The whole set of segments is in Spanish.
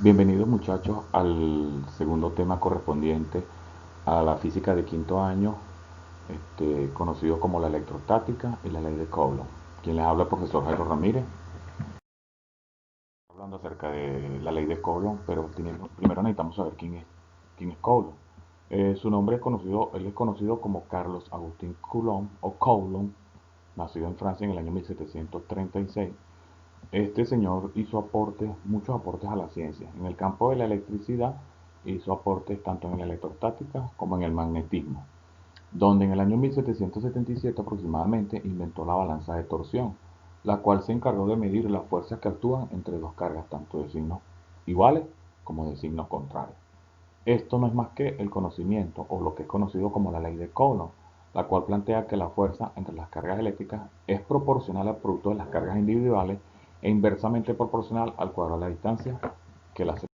Bienvenidos muchachos al segundo tema correspondiente a la física de quinto año, conocido como la electrostática y la ley de Coulomb. Quien les habla, el profesor Jairo Ramírez, hablando acerca de la ley de Coulomb, pero primero necesitamos saber quién es Coulomb. Su nombre es conocido, él es conocido como Carlos Agustín Coulomb o Coulomb, nacido en Francia en el año 1736. Este señor hizo muchos aportes a la ciencia. En el campo de la electricidad hizo aportes tanto en la electrostática como en el magnetismo, donde en el año 1777 aproximadamente inventó la balanza de torsión, la cual se encargó de medir las fuerzas que actúan entre dos cargas tanto de signos iguales como de signos contrarios. Esto no es más que el conocimiento o lo que es conocido como la ley de Coulomb, la cual plantea que la fuerza entre las cargas eléctricas es proporcional al producto de las cargas individuales e inversamente proporcional al cuadrado de la distancia que las separa.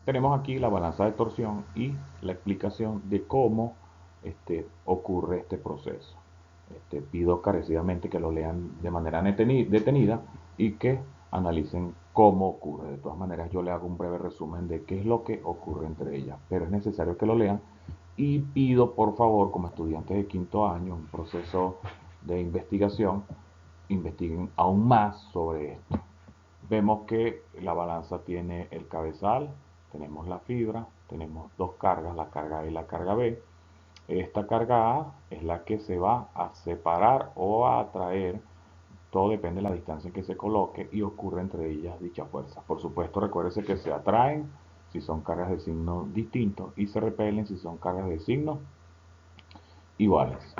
Tenemos aquí la balanza de torsión y la explicación de cómo ocurre este proceso. Pido carecidamente que lo lean de manera detenida y que analicen cómo ocurre. De todas maneras, yo le hago un breve resumen de qué es lo que ocurre entre ellas, pero es necesario que lo lean y pido por favor, como estudiantes de quinto año, un proceso de investigación, investiguen aún más sobre esto. Vemos que la balanza tiene el cabezal, tenemos la fibra, tenemos dos cargas, la carga A y la carga B. Esta carga A es la que se va a separar o a atraer, todo depende de la distancia en que se coloque y ocurre entre ellas dicha fuerza. Por supuesto, recuérdese que se atraen si son cargas de signos distintos y se repelen si son cargas de signos iguales.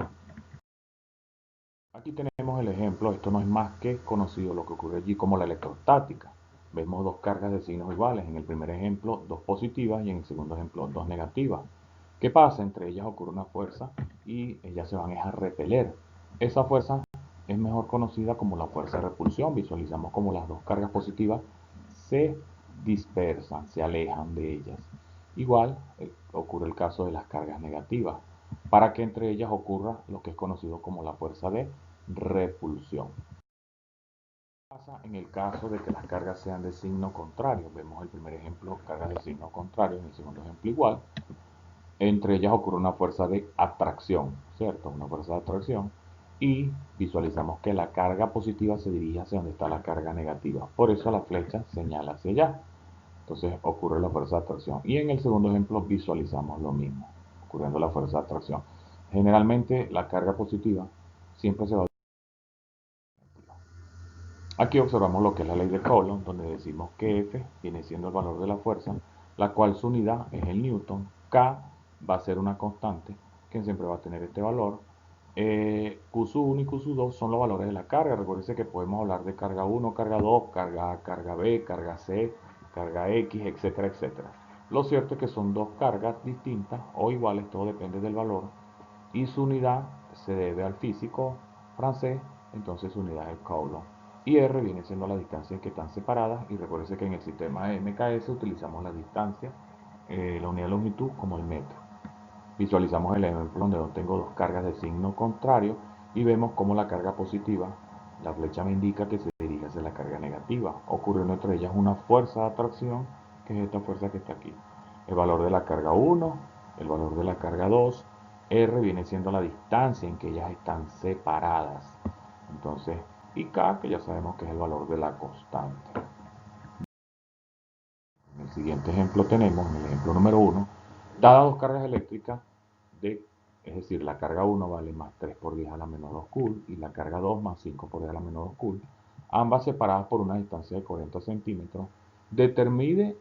Aquí tenemos el ejemplo, esto no es más que conocido lo que ocurre allí como la electrostática. Vemos dos cargas de signos iguales, en el primer ejemplo dos positivas y en el segundo ejemplo dos negativas. ¿Qué pasa? Entre ellas ocurre una fuerza y ellas se van a repeler. Esa fuerza es mejor conocida como la fuerza de repulsión. Visualizamos como las dos cargas positivas se dispersan, se alejan de ellas. Igual ocurre el caso de las cargas negativas, para que entre ellas ocurra lo que es conocido como la fuerza de repulsión. ¿Qué pasa en el caso de que las cargas sean de signo contrario? Vemos el primer ejemplo, cargas de signo contrario, en el segundo ejemplo igual. Entre ellas ocurre una fuerza de atracción, ¿cierto? Una fuerza de atracción. Y visualizamos que la carga positiva se dirige hacia donde está la carga negativa. Por eso la flecha señala hacia allá. Entonces ocurre la fuerza de atracción. Y en el segundo ejemplo visualizamos lo mismo, ocurriendo la fuerza de atracción. Generalmente la carga positiva siempre se va a... Aquí observamos lo que es la ley de Coulomb, donde decimos que F viene siendo el valor de la fuerza, la cual su unidad es el Newton. K va a ser una constante que siempre va a tener este valor. Q1 y Q2 son los valores de la carga. Recuerden que podemos hablar de carga 1, carga 2, carga A, carga B, carga C, carga X, etcétera, etcétera. Lo cierto es que son dos cargas distintas o iguales, todo depende del valor. Y su unidad se debe al físico francés, entonces su unidad es Coulomb. Y R viene siendo la distancia que están separadas. Y recuerde que en el sistema de MKS utilizamos la distancia, la unidad de longitud como el metro. Visualizamos el ejemplo donde tengo dos cargas de signo contrario y vemos cómo la carga positiva, la flecha me indica que se dirige hacia la carga negativa. Ocurriendo entre ellas una fuerza de atracción, que es esta fuerza que está aquí. El valor de la carga 1, el valor de la carga 2, R viene siendo la distancia en que ellas están separadas. Entonces, y K, que ya sabemos que es el valor de la constante. En el siguiente ejemplo tenemos, en el ejemplo número 1, dadas dos cargas eléctricas es decir, la carga 1 vale más 3 por 10 a la menos 2 cool y la carga 2 más 5 por 10 a la menos 2 cool, ambas separadas por una distancia de 40 centímetros, determine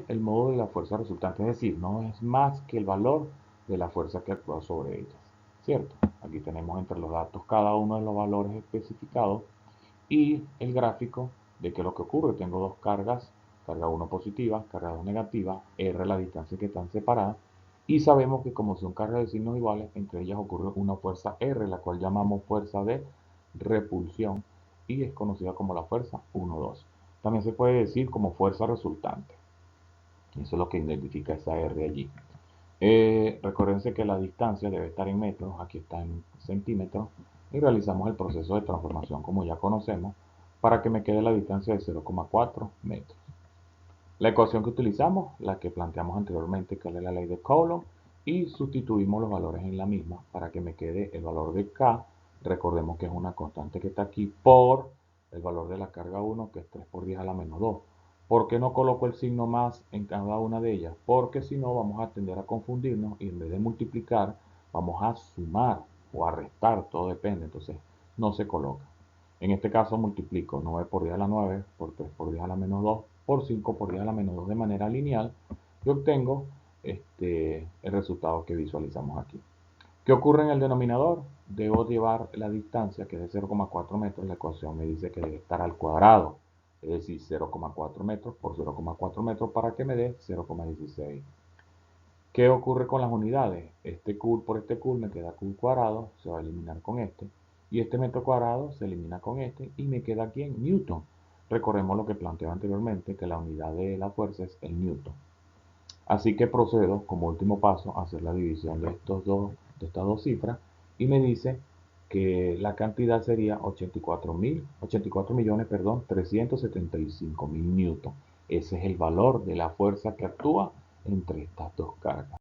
el modo de la fuerza resultante, es decir, no es más que el valor de la fuerza que actúa sobre ellas, ¿cierto? Aquí tenemos entre los datos cada uno de los valores especificados y el gráfico de que lo que ocurre, tengo dos cargas, carga 1 positiva, carga 2 negativa, R la distancia que están separadas, y sabemos que como son cargas de signos iguales, entre ellas ocurre una fuerza R, la cual llamamos fuerza de repulsión, y es conocida como la fuerza 1-2. También se puede decir como fuerza resultante. Eso es lo que identifica esa R allí. Recuérdense que la distancia debe estar en metros, aquí está en centímetros, y realizamos el proceso de transformación como ya conocemos, para que me quede la distancia de 0,4 metros. La ecuación que utilizamos, la que planteamos anteriormente, que es la ley de Coulomb, y sustituimos los valores en la misma para que me quede el valor de K, recordemos que es una constante que está aquí, por el valor de la carga 1, que es 3 por 10 a la menos 2. ¿Por qué no coloco el signo más en cada una de ellas? Porque si no vamos a tender a confundirnos y en vez de multiplicar vamos a sumar o a restar, todo depende, entonces no se coloca. En este caso multiplico 9 por 10 a la 9 por 3 por 10 a la menos 2 por 5 por 10 a la menos 2 de manera lineal y obtengo el resultado que visualizamos aquí. ¿Qué ocurre en el denominador? Debo llevar la distancia, que es de 0,4 metros. La ecuación me dice que debe estar al cuadrado, es decir, 0,4 metros por 0,4 metros para que me dé 0,16. ¿Qué ocurre con las unidades? Este cool por este cool me queda cool cuadrado, se va a eliminar con este. Y este metro cuadrado se elimina con este y me queda aquí en Newton. Recordemos lo que planteé anteriormente, que la unidad de la fuerza es el Newton. Así que procedo como último paso a hacer la división de estas dos cifras y me dice que la cantidad sería 84 millones, perdón, 375 mil newton. Ese es el valor de la fuerza que actúa entre estas dos cargas.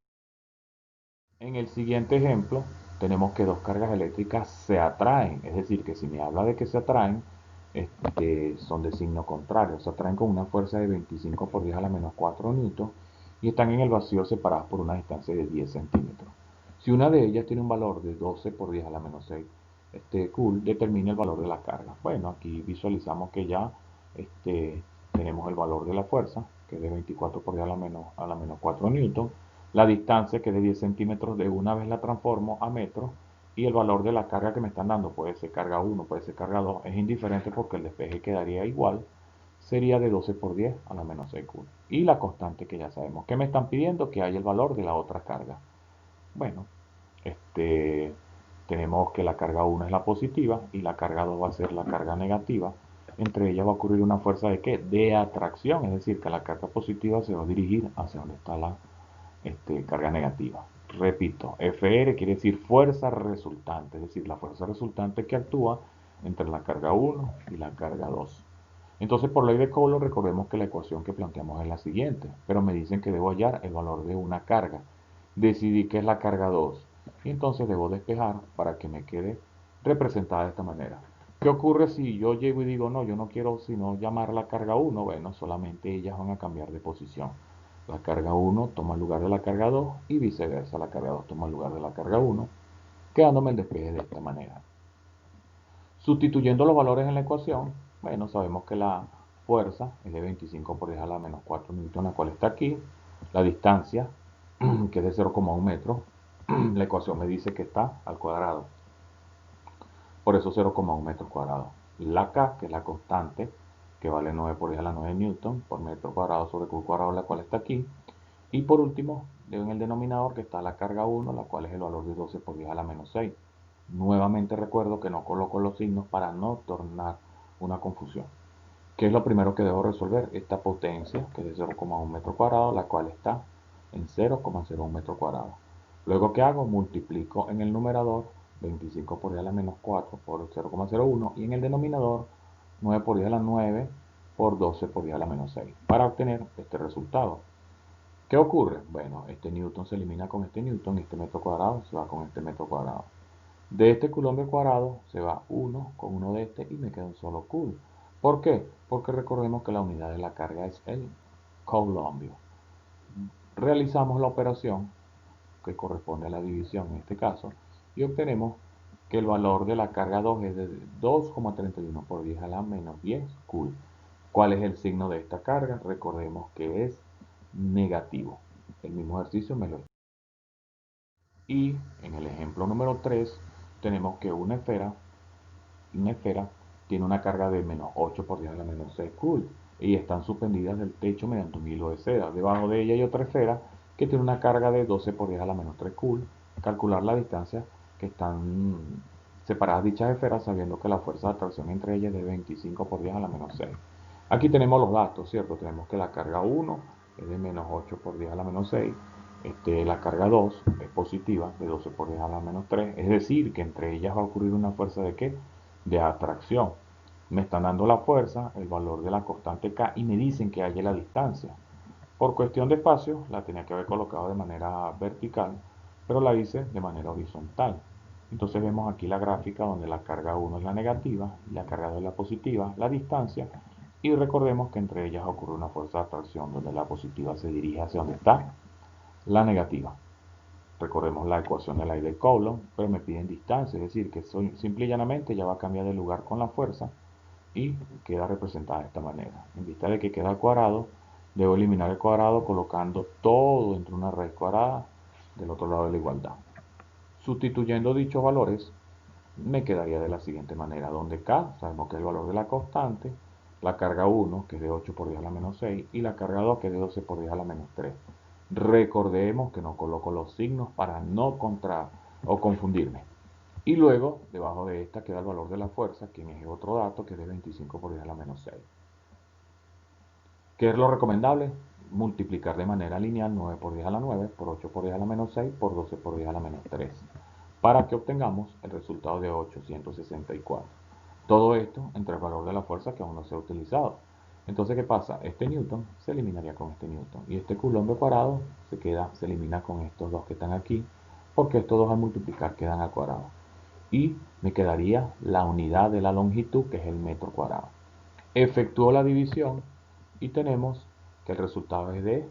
En el siguiente ejemplo, tenemos que dos cargas eléctricas se atraen, es decir, que si me habla de que se atraen, son de signo contrario, se atraen con una fuerza de 25 por 10 a la menos 4 newton y están en el vacío separadas por una distancia de 10 centímetros. Si una de ellas tiene un valor de 12 por 10 a la menos 6 cool, determina el valor de la carga. Bueno, aquí visualizamos que ya tenemos el valor de la fuerza, que es de 24 por 10 a la menos 4 newton, la distancia, que es de 10 centímetros, de una vez la transformo a metros, y el valor de la carga que me están dando, puede ser carga 1, puede ser carga 2, es indiferente porque el despeje quedaría igual, sería de 12 por 10 a la menos 6 cool. Y la constante que ya sabemos. ¿Qué me están pidiendo? Que haya el valor de la otra carga. Bueno, este, tenemos que la carga 1 es la positiva y la carga 2 va a ser la carga negativa. Entre ellas va a ocurrir una fuerza de ¿qué? De atracción, es decir, que la carga positiva se va a dirigir hacia donde está la carga negativa. Repito, FR quiere decir fuerza resultante, es decir, la fuerza resultante que actúa entre la carga 1 y la carga 2. Entonces, por ley de Coulomb, recordemos que la ecuación que planteamos es la siguiente, pero me dicen que debo hallar el valor de una carga. Decidí que es la carga 2 y entonces debo despejar para que me quede representada de esta manera. ¿Qué ocurre si yo llego y digo, no, yo no quiero sino llamar la carga 1? Bueno, solamente ellas van a cambiar de posición. La carga 1 toma el lugar de la carga 2 y viceversa, la carga 2 toma el lugar de la carga 1, quedándome el despeje de esta manera. Sustituyendo los valores en la ecuación, bueno, sabemos que la fuerza es de 25 por 10 a la menos 4 newton, la cual está aquí. La distancia, que es de 0,1 metro, la ecuación me dice que está al cuadrado. Por eso 0,1 metros cuadrados. La K, que es la constante, que vale 9 por 10 a la 9 newton por metro cuadrado sobre Q cuadrado, la cual está aquí. Y por último, en el denominador que está la carga 1, la cual es el valor de 12 por 10 a la menos 6. Nuevamente recuerdo que no coloco los signos para no tornar una confusión. ¿Qué es lo primero que debo resolver? Esta potencia, que es de 0,1 metro cuadrado, la cual está en 0,01 metro cuadrado. Luego, ¿qué hago? Multiplico en el numerador 25 por 10 a la menos 4 por 0,01 y en el denominador 9 por 10 a la 9 por 12 por 10 a la menos 6 para obtener este resultado. ¿Qué ocurre? Bueno, este newton se elimina con este newton y este metro cuadrado se va con este metro cuadrado. De este coulomb cuadrado se va 1 con uno de este y me queda un solo coulomb. ¿Por qué? Porque recordemos que la unidad de la carga es el coulombio. Realizamos la operación que corresponde a la división en este caso y obtenemos que el valor de la carga 2 es de 2,31 por 10 a la menos 10 cool. ¿Cuál es el signo de esta carga? Recordemos que es negativo. El mismo ejercicio me lo... Y en el ejemplo número 3 tenemos que una esfera tiene una carga de menos 8 por 10 a la menos 6 cool y están suspendidas del techo mediante un hilo de seda. Debajo de ella hay otra esfera que tiene una carga de 12 por 10 a la menos 3 cool. Calcular la distancia que están separadas dichas esferas sabiendo que la fuerza de atracción entre ellas es de 25 por 10 a la menos 6. Aquí tenemos los datos, ¿cierto? Tenemos que la carga 1 es de menos 8 por 10 a la menos 6. La carga 2 es positiva, de 12 por 10 a la menos 3. Es decir, que entre ellas va a ocurrir una fuerza de ¿qué? De atracción. Me están dando la fuerza, el valor de la constante K y me dicen que haya la distancia. Por cuestión de espacio, la tenía que haber colocado de manera vertical, pero la hice de manera horizontal. Entonces vemos aquí la gráfica donde la carga 1 es la negativa y la carga 2 es la positiva, la distancia, y recordemos que entre ellas ocurre una fuerza de atracción donde la positiva se dirige hacia donde está la negativa. Recordemos la ecuación de de Coulomb, pero me piden distancia, es decir, que simple y llanamente ya va a cambiar de lugar con la fuerza y queda representada de esta manera. En vista de que queda al cuadrado, debo eliminar el cuadrado colocando todo entre una raíz cuadrada del otro lado de la igualdad. Sustituyendo dichos valores, me quedaría de la siguiente manera, donde K, sabemos que es el valor de la constante, la carga 1, que es de 8 por 10 a la menos 6, y la carga 2, que es de 12 por 10 a la menos 3. Recordemos que no coloco los signos para no confundirme. Y luego, debajo de esta queda el valor de la fuerza, que es otro dato, que es de 25 por 10 a la menos 6. ¿Qué es lo recomendable? Multiplicar de manera lineal 9 por 10 a la 9, por 8 por 10 a la menos 6, por 12 por 10 a la menos 3, para que obtengamos el resultado de 864. Todo esto entre el valor de la fuerza que aún no se ha utilizado. Entonces, ¿qué pasa? Este newton se eliminaría con este newton y este coulomb de cuadrado se elimina con estos dos que están aquí, porque estos dos al multiplicar quedan al cuadrado. Y me quedaría la unidad de la longitud, que es el metro cuadrado. Efectuó la división y tenemos que el resultado es de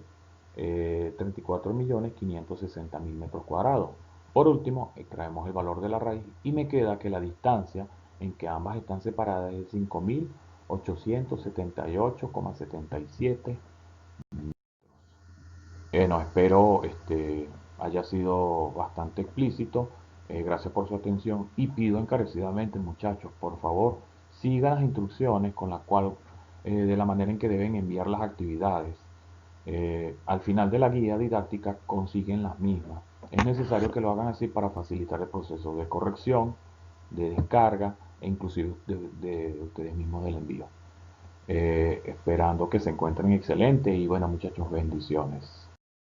34.560.000 metros cuadrados. Por último, extraemos el valor de la raíz y me queda que la distancia en que ambas están separadas es de 5.878,77. No, espero haya sido bastante explícito. Gracias por su atención y pido encarecidamente, muchachos, por favor, sigan las instrucciones con la cual, de la manera en que deben enviar las actividades. Al final de la guía didáctica consiguen las mismas. Es necesario que lo hagan así para facilitar el proceso de corrección, de descarga e inclusive de ustedes mismos del envío. Esperando que se encuentren excelentes y bueno, muchachos, bendiciones.